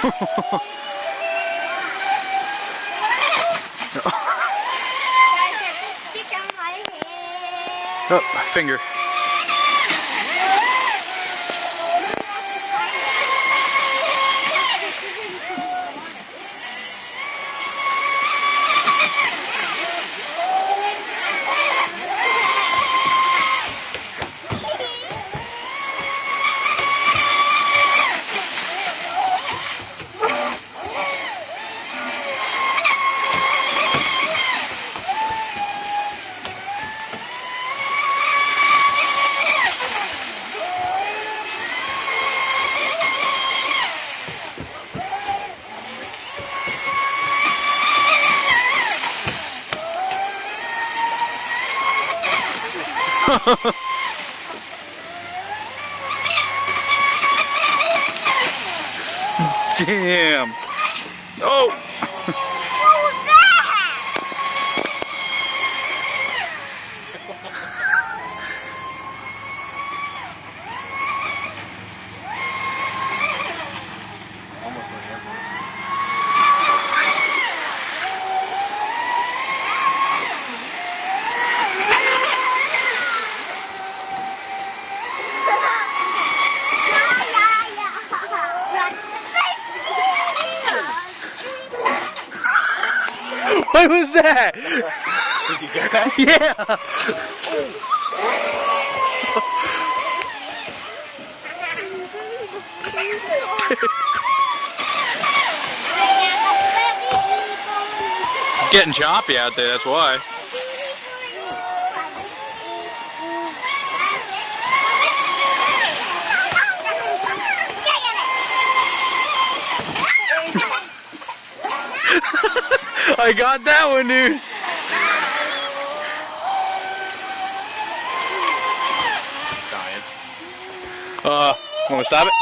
Oh, finger. Damn. Oh. What was that? What was that? Did you get that? Yeah. Getting choppy out there, that's why. I got that one, dude. Dying. Want to stop it?